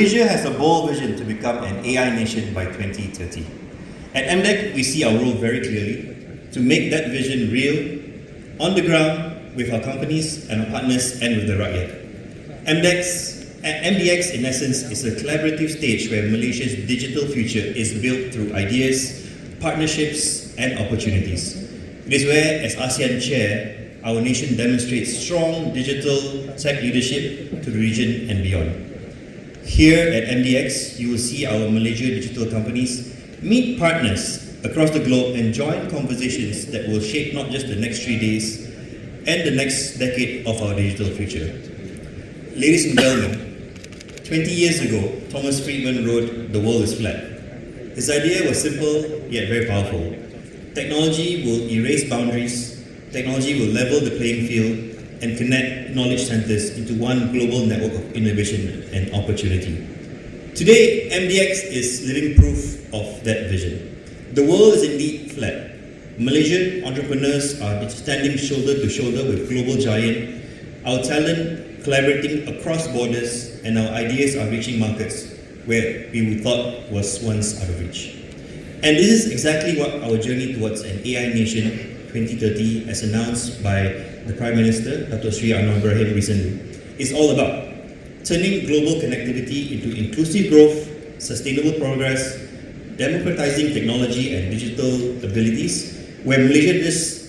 Malaysia has a bold vision to become an AI nation by 2030. At MDEC, we see our role very clearly to make that vision real, on the ground, with our companies and our partners and with the rakyat. MDX, in essence, is a collaborative stage where Malaysia's digital future is built through ideas, partnerships, and opportunities. It is where, as ASEAN chair, our nation demonstrates strong digital tech leadership to the region and beyond. Here at MDX, you will see our Malaysia digital companies meet partners across the globe and join conversations that will shape not just the next 3 days and the next decade of our digital future. Ladies and gentlemen, 20 years ago, Thomas Friedman wrote, "The world is flat." His idea was simple yet very powerful. Technology will erase boundaries, technology will level the playing field and connect knowledge centers into one global network of innovation and opportunity. Today, MDX is living proof of that vision. The world is indeed flat. Malaysian entrepreneurs are standing shoulder to shoulder with global giants, our talent collaborating across borders, and our ideas are reaching markets where we thought was once out of reach. And this is exactly what our journey towards an AI nation 2030, as announced by the Prime Minister, Dr. Sri Anwar Ibrahim, recently, is all about. Turning global connectivity into inclusive growth, sustainable progress, democratizing technology and digital abilities, where Malaysia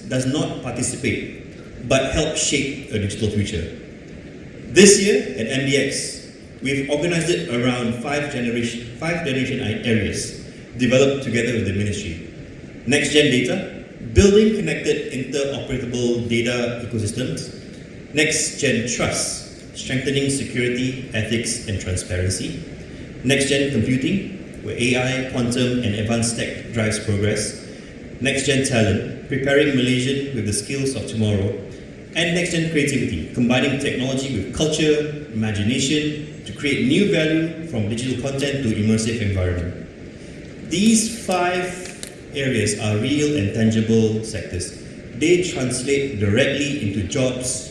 does not participate, but help shape a digital future. This year at MDX, we've organized it around five generation areas developed together with the ministry. Next-gen data, building connected interoperable data ecosystems. Next-gen trust, strengthening security, ethics, and transparency. Next-gen computing, where AI, quantum, and advanced tech drives progress. Next-gen talent, preparing Malaysian with the skills of tomorrow. And next-gen creativity, combining technology with culture, imagination, to create new value from digital content to immersive environment. These 5 areas are real and tangible sectors. They translate directly into jobs,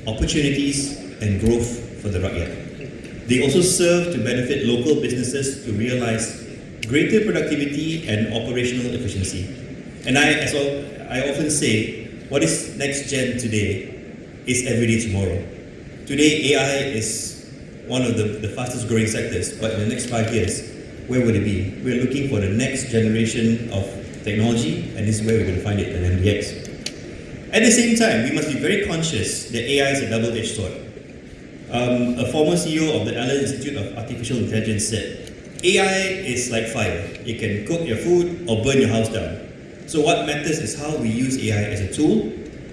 opportunities, and growth for the rakyat. They also serve to benefit local businesses to realize greater productivity and operational efficiency. And I often say, what is next gen today is everyday tomorrow. Today, AI is one of the fastest growing sectors, but in the next 5 years, where would it be? We're looking for the next generation of technology, and this is where we're going to find it at MDX. At the same time, we must be very conscious that AI is a double-edged sword. A former CEO of the Allen Institute of Artificial Intelligence said, AI is like fire. It can cook your food or burn your house down. So what matters is how we use AI as a tool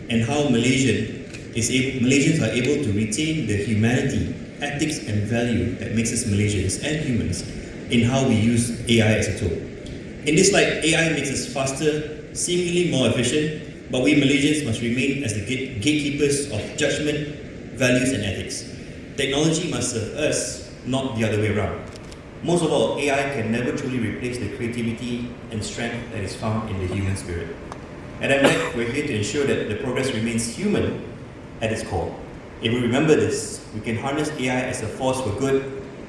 and how Malaysians are able to retain the humanity, ethics and value that makes us Malaysians and humans in how we use AI as a tool. In this light, AI makes us faster, seemingly more efficient, but we Malaysians must remain as the gatekeepers of judgment, values and ethics. Technology must serve us, not the other way around. Most of all, AI can never truly replace the creativity and strength that is found in the human spirit. At MDEC, we're here to ensure that the progress remains human at its core. If we remember this, we can harness AI as a force for good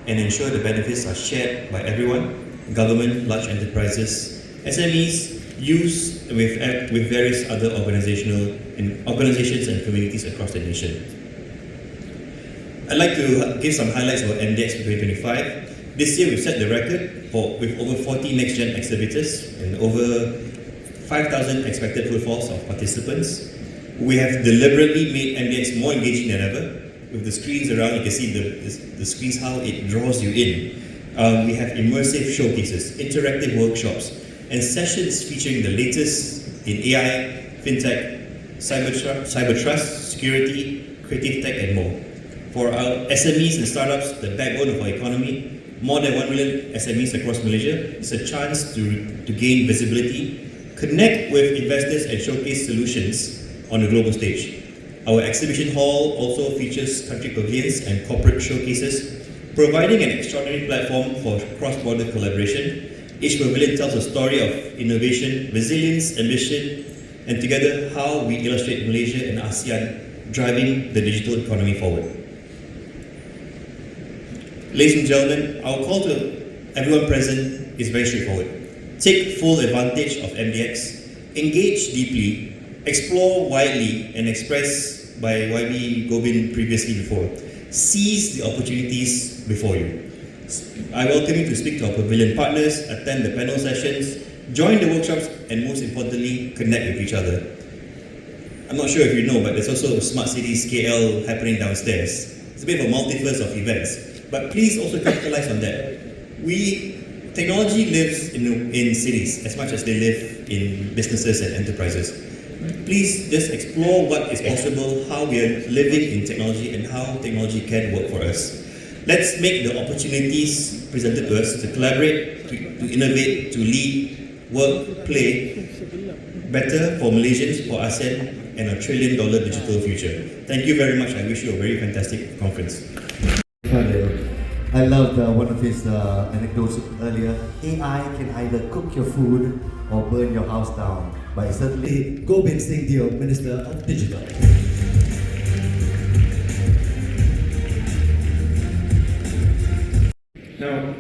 and ensure the benefits are shared by everyone, government, large enterprises, SMEs, youth, with various other organizations and communities across the nation. I'd like to give some highlights about MDX for 2025. This year we've set the record with over 40 next-gen exhibitors and over 5,000 expected footfalls of participants. We have deliberately made MDX more engaging than ever. With the screens around, you can see the screens, how it draws you in. We have immersive showcases, interactive workshops, and sessions featuring the latest in AI, fintech, cyber trust, security, creative tech, and more. For our SMEs and startups, the backbone of our economy, more than 1 million SMEs across Malaysia, it's a chance to gain visibility, connect with investors and showcase solutions on the global stage. Our exhibition hall also features country pavilions and corporate showcases, providing an extraordinary platform for cross-border collaboration. Each pavilion tells a story of innovation, resilience, ambition, and together how we illustrate Malaysia and ASEAN driving the digital economy forward. Ladies and gentlemen, our call to everyone present is very straightforward. Take full advantage of MDX, engage deeply, explore widely, and express by YB Gobind previously before. Seize the opportunities before you. I welcome you to speak to our pavilion partners, attend the panel sessions, join the workshops, and most importantly, connect with each other. I'm not sure if you know, but there's also a Smart Cities KL happening downstairs. It's a bit of a multiverse of events, but please also capitalize on that. Technology lives in cities as much as they live in businesses and enterprises. Please just explore what is possible, how we are living in technology and how technology can work for us. Let's make the opportunities presented to us to collaborate, to innovate, to lead, work, play better for Malaysians, for ASEAN, and a $1 trillion digital future. Thank you very much. I wish you a very fantastic conference. I loved one of his anecdotes earlier. AI can either cook your food or burn your house down. But certainly, Govind Singh, Minister of Digital. Now,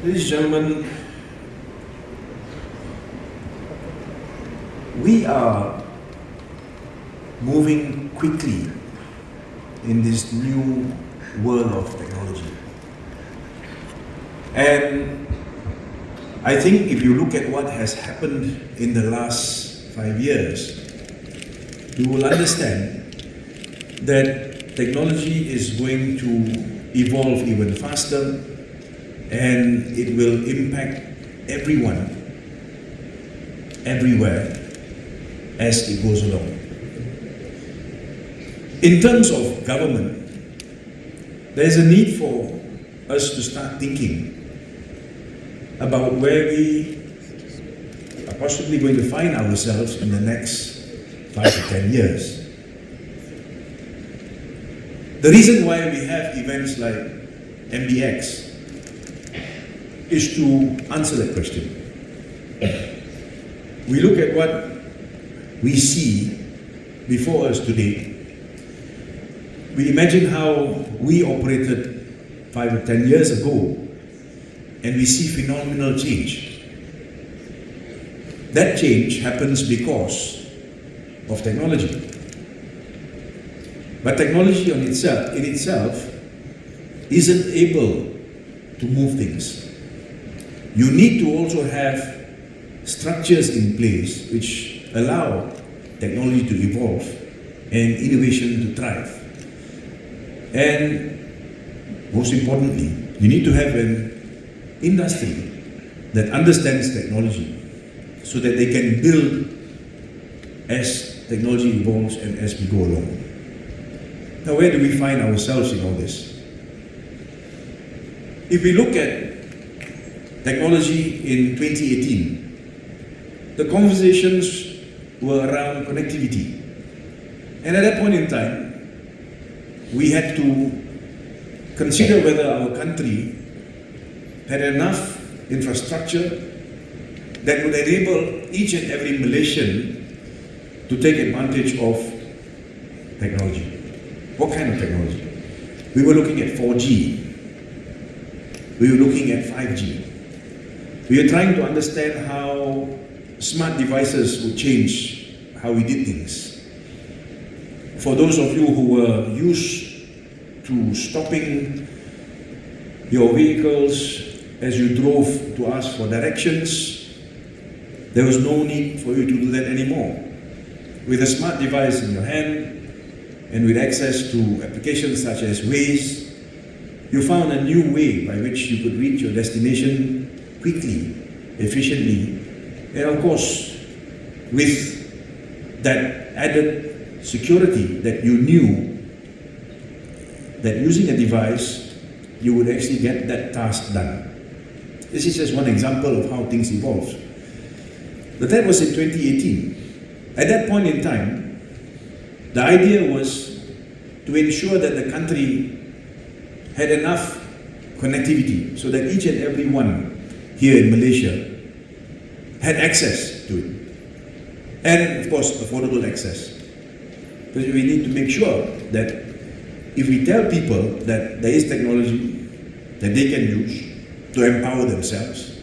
ladies and gentlemen, we are moving quickly in this new world of technology. And I think if you look at what has happened in the last 5 years, you will understand that technology is going to evolve even faster and it will impact everyone, everywhere as it goes along. In terms of government, there's a need for us to start thinking about where we are possibly going to find ourselves in the next 5 to 10 years. The reason why we have events like MDX is to answer that question. We look at what we see before us today. We imagine how we operated 5 or 10 years ago, and we see phenomenal change. That change happens because of technology. But technology in itself isn't able to move things. You need to also have structures in place which allow technology to evolve and innovation to thrive. And most importantly, you need to have an industry that understands technology so that they can build as technology evolves and as we go along. Now, where do we find ourselves in all this? If we look at technology in 2018, the conversations were around connectivity. And at that point in time, we had to consider whether our country had enough infrastructure that would enable each and every Malaysian to take advantage of technology. What kind of technology? We were looking at 4G. We were looking at 5G. We were trying to understand how smart devices would change how we did things. For those of you who were used to stopping your vehicles as you drove to ask for directions, there was no need for you to do that anymore. With a smart device in your hand and with access to applications such as Waze, you found a new way by which you could reach your destination quickly, efficiently, and of course, with that added security that you knew that using a device, you would actually get that task done. This is just one example of how things evolve. But that was in 2018. At that point in time, the idea was to ensure that the country had enough connectivity so that each and every one here in Malaysia had access to it. And of course, affordable access. Because we need to make sure that if we tell people that there is technology that they can use to empower themselves,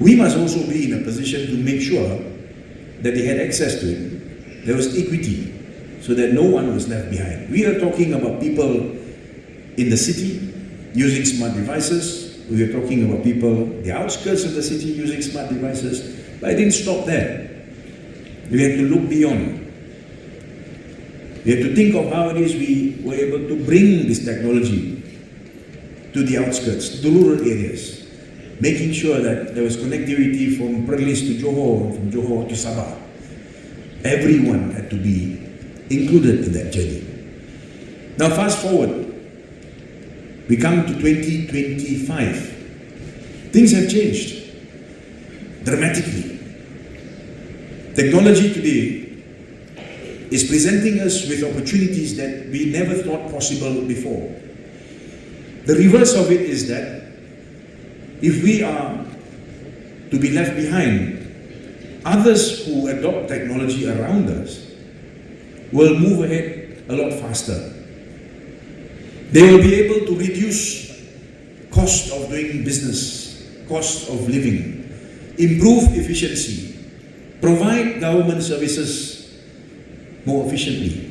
we must also be in a position to make sure that they had access to it. There was equity, so that no one was left behind. We are talking about people in the city using smart devices. We are talking about people in the outskirts of the city using smart devices. But I didn't stop there. We had to look beyond. We had to think of how it is we were able to bring this technology to the outskirts, to rural areas, making sure that there was connectivity from Perlis to Johor, from Johor to Sabah. Everyone had to be included in that journey. Now fast forward, we come to 2025. Things have changed dramatically. Technology today is presenting us with opportunities that we never thought possible before. The reverse of it is that if we are to be left behind, others who adopt technology around us will move ahead a lot faster. They will be able to reduce cost of doing business, cost of living, improve efficiency, provide government services more efficiently,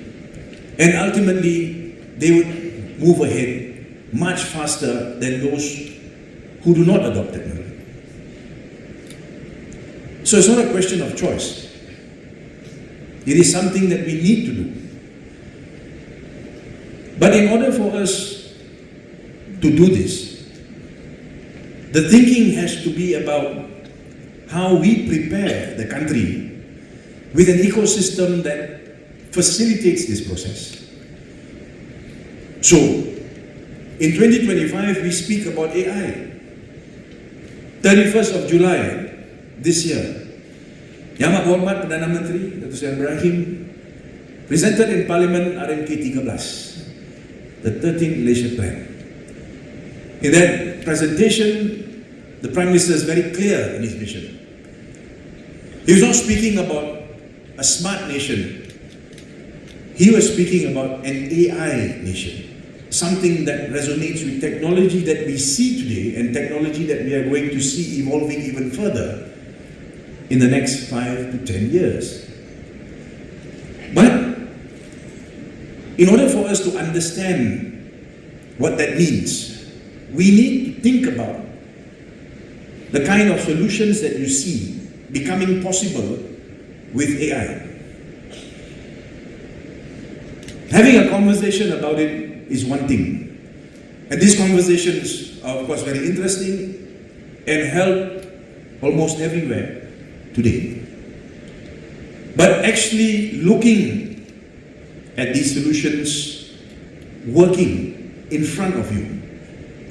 and ultimately they would move ahead much faster than those who do not adopt technology. So it's not a question of choice. It is something that we need to do. But in order for us to do this, the thinking has to be about how we prepare the country with an ecosystem that facilitates this process. So, in 2025, we speak about AI. 31st of July this year, Yang Amat Berhormat Perdana Menteri Dr. Sdn Bhd presented in Parliament RMK 13, the 13th Malaysia Plan. In that presentation, the Prime Minister is very clear in his vision. He was not speaking about a smart nation. He was speaking about an AI nation. Something that resonates with technology that we see today and technology that we are going to see evolving even further in the next 5 to 10 years. But in order for us to understand what that means, we need to think about the kind of solutions that you see becoming possible with AI. Having a conversation about it is one thing. And these conversations are of course very interesting and held almost everywhere today. But actually looking at these solutions working in front of you,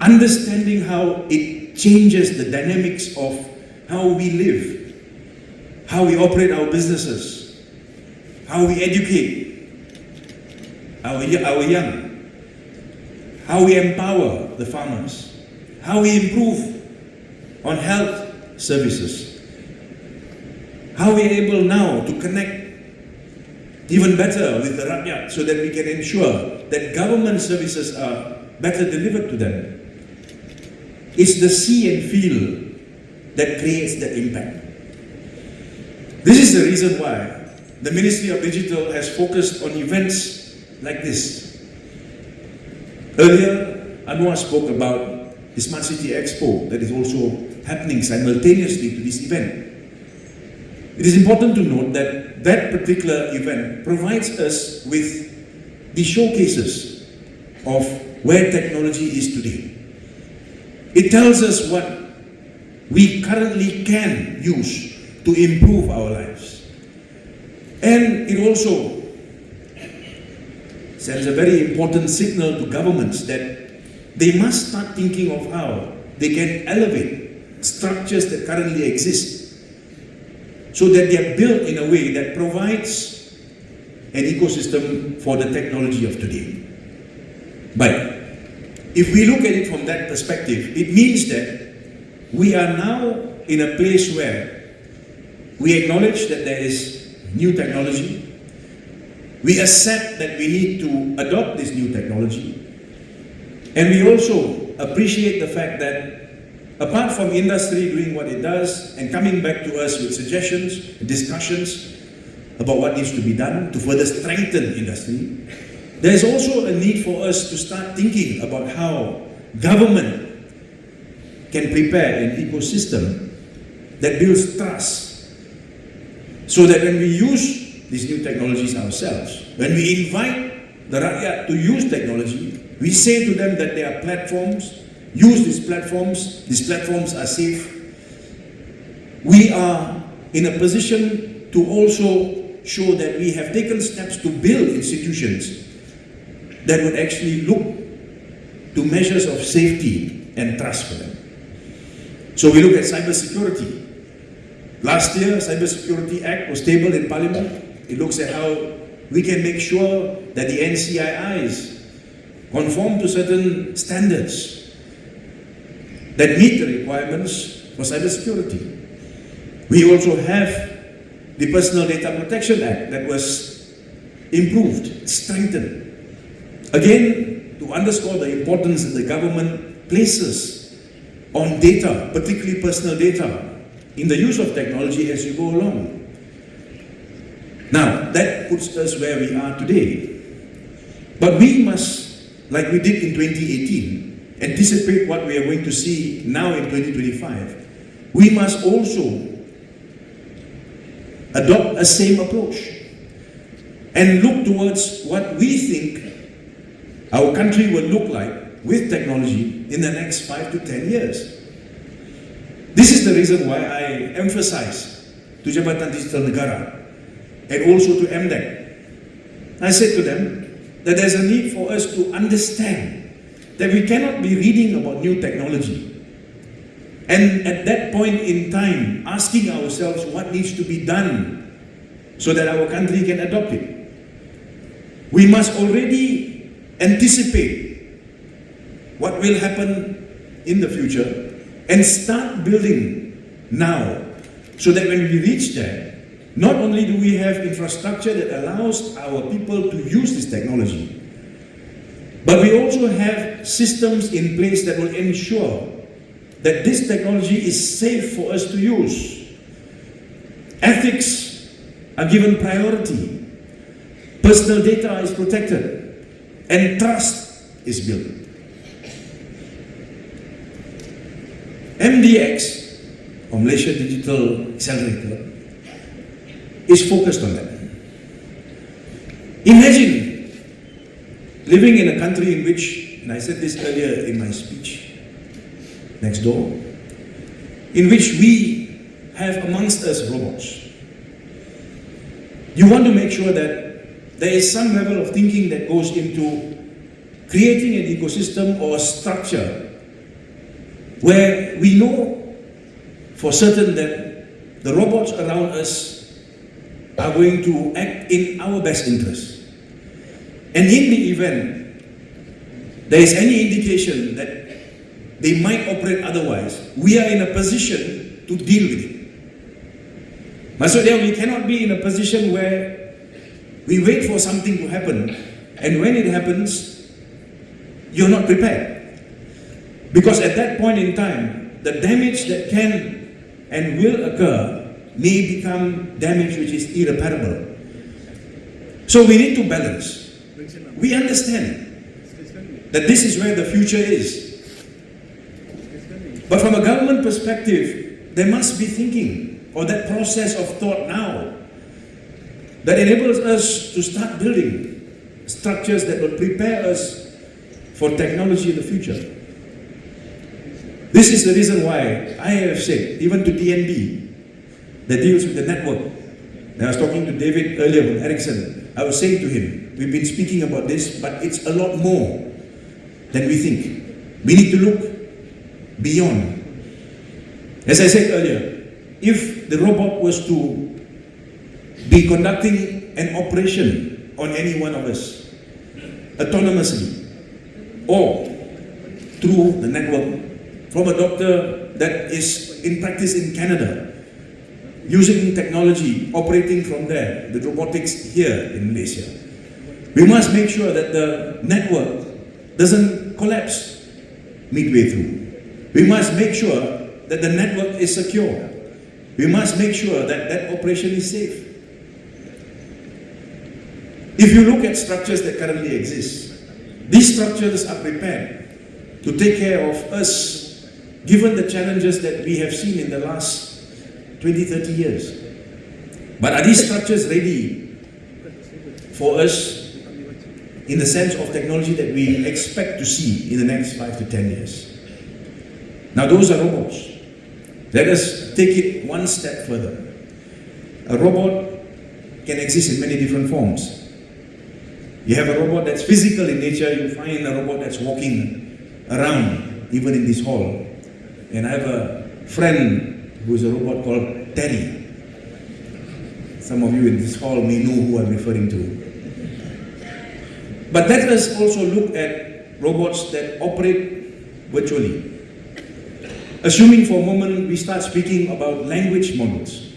understanding how it changes the dynamics of how we live, how we operate our businesses, how we educate our young, how we empower the farmers, how we improve on health services, how we are able now to connect even better with the rakyat so that we can ensure that government services are better delivered to them. It's the see and feel that creates the impact. This is the reason why the Ministry of Digital has focused on events like this. Earlier, Anwar spoke about the Smart City Expo that is also happening simultaneously to this event. It is important to note that that particular event provides us with the showcases of where technology is today. It tells us what we currently can use to improve our lives. And it also sends a very important signal to governments that they must start thinking of how they can elevate structures that currently exist so that they are built in a way that provides an ecosystem for the technology of today. But if we look at it from that perspective, it means that we are now in a place where we acknowledge that there is new technology. We accept that we need to adopt this new technology. And we also appreciate the fact that apart from industry doing what it does and coming back to us with suggestions, discussions about what needs to be done to further strengthen industry, there is also a need for us to start thinking about how government can prepare an ecosystem that builds trust, so that when we use these new technologies ourselves, when we invite the rakyat to use technology, we say to them that there are platforms, use these platforms are safe. We are in a position to also show that we have taken steps to build institutions that would actually look to measures of safety and trust for them. So we look at cybersecurity. Last year, Cybersecurity Act was tabled in Parliament. It looks at how we can make sure that the NCIIs conform to certain standards that meet the requirements for cybersecurity. We also have the Personal Data Protection Act that was improved, strengthened. Again, to underscore the importance that the government places on data, particularly personal data, in the use of technology as you go along. Now, that puts us where we are today. But we must, like we did in 2018, anticipate what we are going to see now in 2025. We must also adopt a same approach and look towards what we think our country will look like with technology in the next 5 to 10 years. This is the reason why I emphasize to Jabatan Digital Negara and also to MDEC. I said to them that there's a need for us to understand that we cannot be reading about new technology and at that point in time asking ourselves what needs to be done so that our country can adopt it. We must already anticipate what will happen in the future and start building now, so that when we reach there, not only do we have infrastructure that allows our people to use this technology, but we also have systems in place that will ensure that this technology is safe for us to use. Ethics are given priority, personal data is protected, and trust is built. MDX, or Malaysia Digital Accelerator, is focused on that. Imagine living in a country in which, and I said this earlier in my speech next door, in which we have amongst us robots. You want to make sure that there is some level of thinking that goes into creating an ecosystem or a structure where we know for certain that the robots around us are going to act in our best interest. And in the event there is any indication that they might operate otherwise, we are in a position to deal with it. Maksudnya, we cannot be in a position where we wait for something to happen, and when it happens, you're not prepared. Because at that point in time, the damage that can and will occur may become damage which is irreparable. So we need to balance. We understand that this is where the future is. But from a government perspective, there must be thinking, or that process of thought now, that enables us to start building structures that will prepare us for technology in the future. This is the reason why I have said, even to DNB, that deals with the network. And I was talking to David earlier from Ericsson. I was saying to him, we've been speaking about this, but it's a lot more than we think. We need to look beyond. As I said earlier, if the robot was to be conducting an operation on any one of us, autonomously, or through the network, from a doctor that is in practice in Canada, using technology, operating from there, with robotics here in Malaysia, We must make sure that the network doesn't collapse midway through. We must make sure that the network is secure. We must make sure that that operation is safe. If you look at structures that currently exist, these structures are prepared to take care of us, given the challenges that we have seen in the last 20, 30 years. But are these structures ready for us in the sense of technology that we expect to see in the next 5 to 10 years? Now those are robots. Let us take it one step further. A robot can exist in many different forms. You have a robot that's physical in nature, you find a robot that's walking around, even in this hall. And I have a friend who is a robot called Terry. Some of you in this hall may know who I'm referring to. But let us also look at robots that operate virtually. Assuming for a moment we start speaking about language models.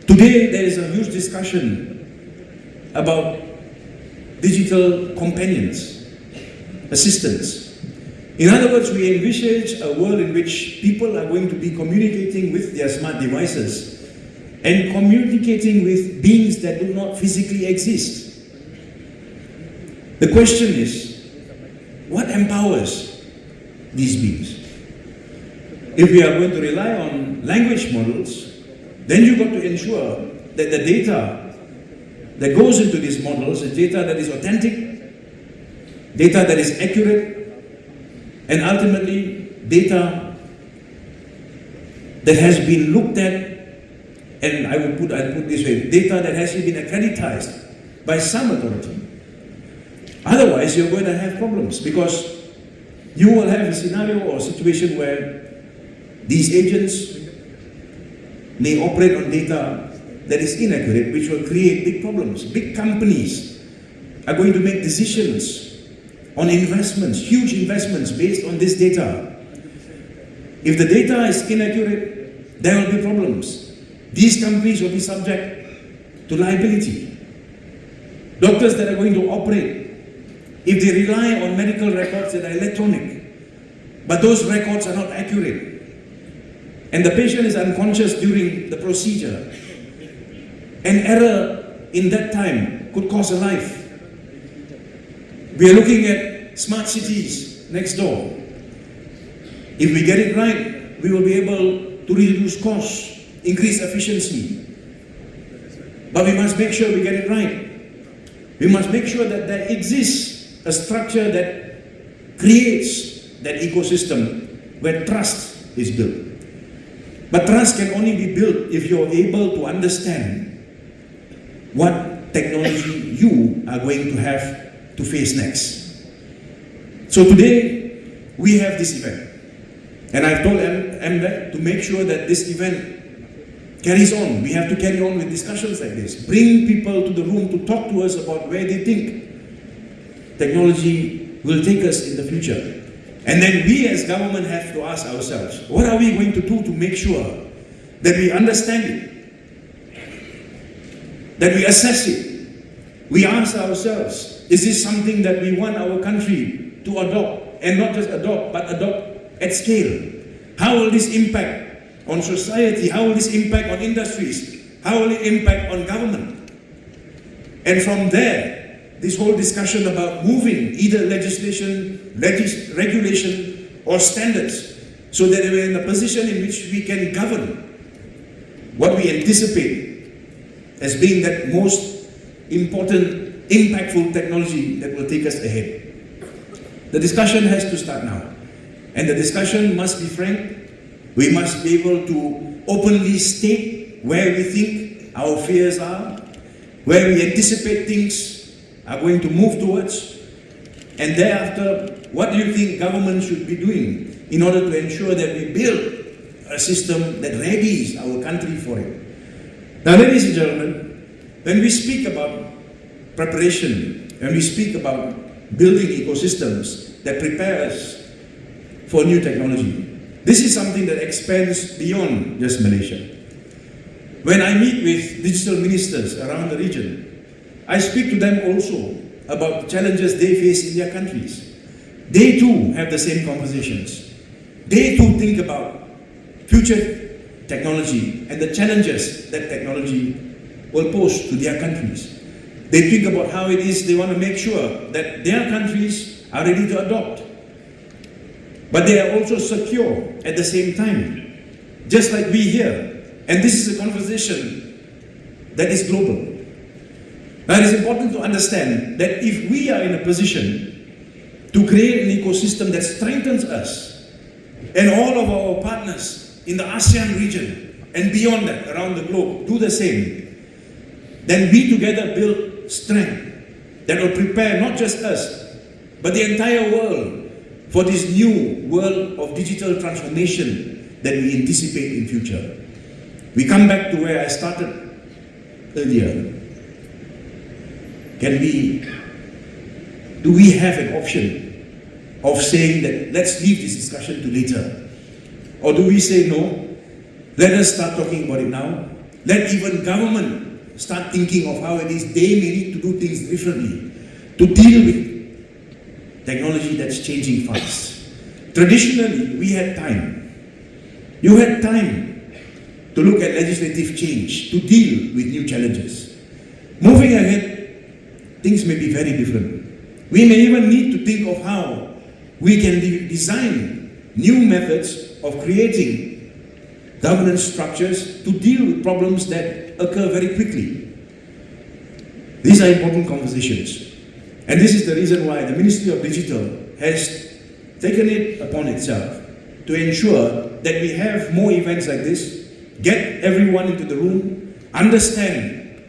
Today there is a huge discussion about digital companions, assistants. In other words, we envisage a world in which people are going to be communicating with their smart devices and communicating with beings that do not physically exist. The question is, what empowers these beings? If we are going to rely on language models, then you've got to ensure that the data that goes into these models is data that is authentic, data that is accurate, and ultimately data that has been looked at, and I'll put this way, data that has been accredited by some authority. Otherwise, you're going to have problems because you will have a scenario or a situation where these agents may operate on data that is inaccurate, which will create big problems. Big companies are going to make decisions on investments, huge investments based on this data. If the data is inaccurate, there will be problems. These companies will be subject to liability. Doctors that are going to operate, if they rely on medical records that are electronic, but those records are not accurate, and the patient is unconscious during the procedure, an error in that time could cost a life. We are looking at smart cities next door. If we get it right, we will be able to reduce costs, increase efficiency. But we must make sure we get it right. We must make sure that there exists a structure that creates that ecosystem where trust is built. But trust can only be built if you're able to understand what technology you are going to have to face next. So today, we have this event. And I've told MDEC to make sure that this event carries on. We have to carry on with discussions like this. Bring people to the room to talk to us about where they think technology will take us in the future. And then we as government have to ask ourselves, what are we going to do to make sure that we understand it? That we assess it. We ask ourselves, is this something that we want our country to adopt? And not just adopt, but adopt at scale. How will this impact on society? How will this impact on industries? How will it impact on government? And from there, this whole discussion about moving either legislation, regulation, or standards, so that we're in a position in which we can govern what we anticipate as being that most important, impactful technology that will take us ahead. The discussion has to start now. And the discussion must be frank. We must be able to openly state where we think our fears are, where we anticipate things are going to move towards, and thereafter, what do you think government should be doing in order to ensure that we build a system that readies our country for it? Now, ladies and gentlemen, when we speak about preparation, when we speak about building ecosystems that prepare us for new technology, this is something that expands beyond just Malaysia. When I meet with digital ministers around the region, I speak to them also about the challenges they face in their countries. They too have the same conversations. They too think about future technology and the challenges that technology will pose to their countries. They think about how it is they want to make sure that their countries are ready to adopt. But they are also secure at the same time, just like we here. And this is a conversation that is global. Now, it is important to understand that if we are in a position to create an ecosystem that strengthens us and all of our partners in the ASEAN region and beyond that, around the globe, do the same, then we together build strength that will prepare not just us, but the entire world for this new world of digital transformation that we anticipate in future. We come back to where I started earlier. Do we have an option of saying that let's leave this discussion to later? Or do we say no, let us start talking about it now. Let even government start thinking of how it is they may need to do things differently to deal with technology that's changing fast. Traditionally, we had time. You had time to look at legislative change, to deal with new challenges. Moving ahead, things may be very different. We may even need to think of how we can design new methods of creating governance structures to deal with problems that occur very quickly. These are important conversations. And this is the reason why the Ministry of Digital has taken it upon itself to ensure that we have more events like this, get everyone into the room, understand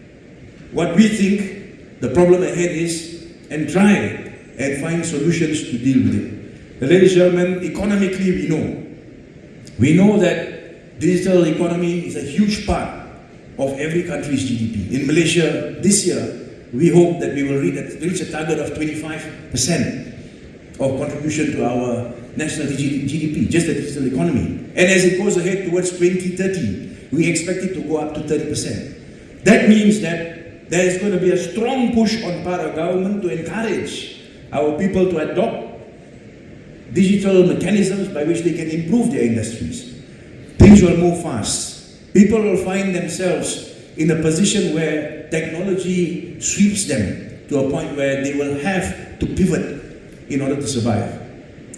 what we think the problem ahead is, and try and find solutions to deal with it. Ladies and gentlemen, economically we know that digital economy is a huge part of every country's GDP. In Malaysia, this year, we hope that we will reach a target of 25% of contribution to our national GDP, just the digital economy. And as it goes ahead towards 2030, we expect it to go up to 30%. That means that there is going to be a strong push on part of government to encourage our people to adopt digital mechanisms by which they can improve their industries. Things will move fast. People will find themselves in a position where technology sweeps them to a point where they will have to pivot in order to survive.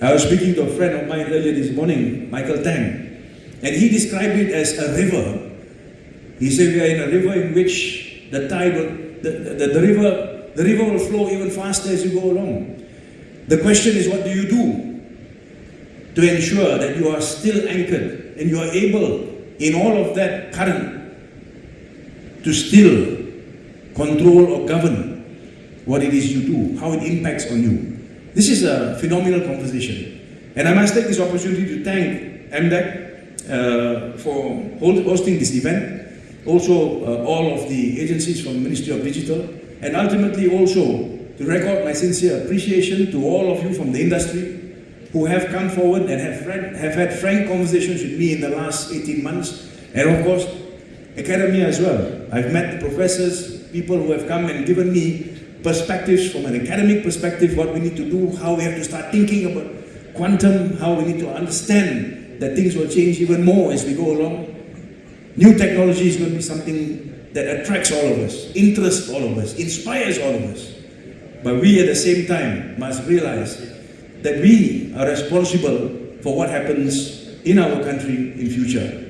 I was speaking to a friend of mine earlier this morning, Michael Tang, and he described it as a river. He said we are in a river in which the tide will, the river will flow even faster as you go along. The question is, what do you do to ensure that you are still anchored and you are able, in all of that current, to still control or govern what it is you do, how it impacts on you. This is a phenomenal conversation. And I must take this opportunity to thank MDEC for hosting this event. Also all of the agencies from the Ministry of Digital, and ultimately also to record my sincere appreciation to all of you from the industry who have come forward and have had frank conversations with me in the last 18 months, and of course academia as well. I've met professors, people who have come and given me perspectives from an academic perspective, what we need to do, how we have to start thinking about quantum, how we need to understand that things will change even more as we go along. New technology is going to be something that attracts all of us, interests all of us, inspires all of us. But we at the same time must realize that we are responsible for what happens in our country in future.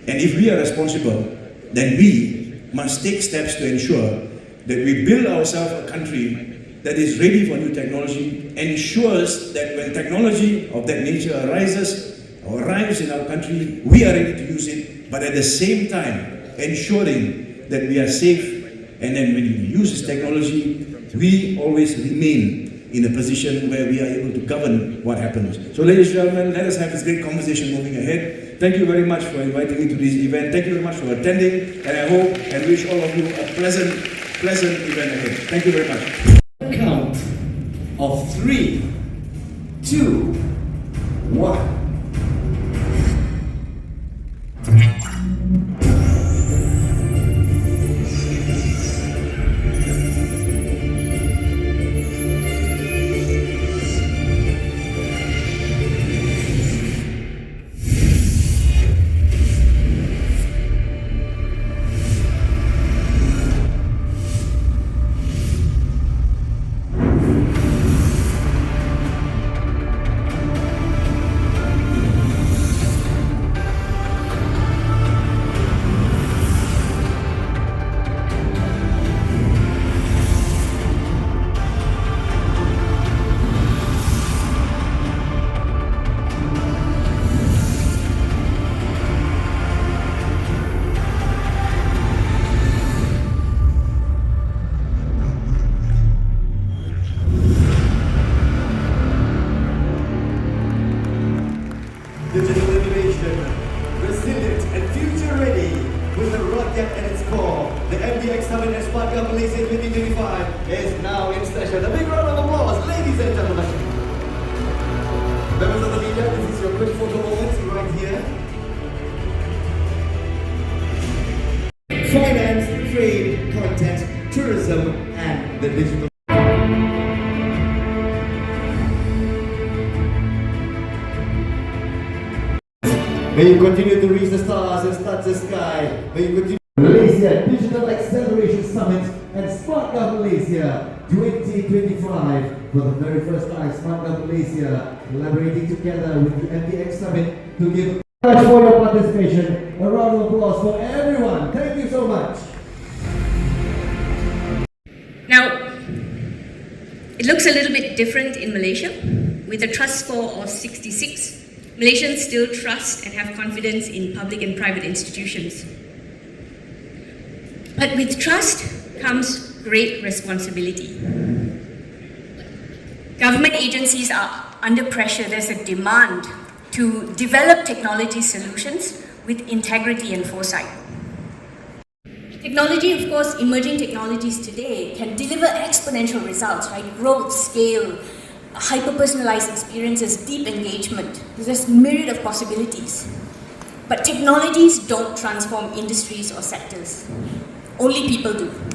And if we are responsible, then we must take steps to ensure that we build ourselves a country that is ready for new technology, ensures that when technology of that nature arises or arrives in our country, we are ready to use it, but at the same time ensuring that we are safe, and then when we use this technology, we always remain in a position where we are able to govern what happens. So ladies and gentlemen, let us have this great conversation moving ahead. Thank you very much for inviting me to this event. Thank you very much for attending, and I hope and wish all of you a pleasant event ahead. Thank you very much. Count of 3, 2, 1. MDX Summit and Smart Gov Malaysia 2025 is now in session. A big round of applause, ladies and gentlemen. Members of the media, this is your quick photo moment right here. Finance, trade, content, tourism, and the digital. May you continue to reach the stars and touch the sky. May you continue. Malaysia Digital Acceleration Summit and Smart Gov Malaysia 2025. For the very first time, Smart Gov Malaysia collaborating together with the MDX Summit to give much for your participation. A round of applause for everyone. Thank you so much. Now, it looks a little bit different in Malaysia. With a trust score of 66, Malaysians still trust and have confidence in public and private institutions. But with trust comes great responsibility. Government agencies are under pressure. There's a demand to develop technology solutions with integrity and foresight. Technology, of course, emerging technologies today can deliver exponential results, right? Growth, scale, hyper-personalized experiences, deep engagement. There's a myriad of possibilities. But technologies don't transform industries or sectors. Only people do.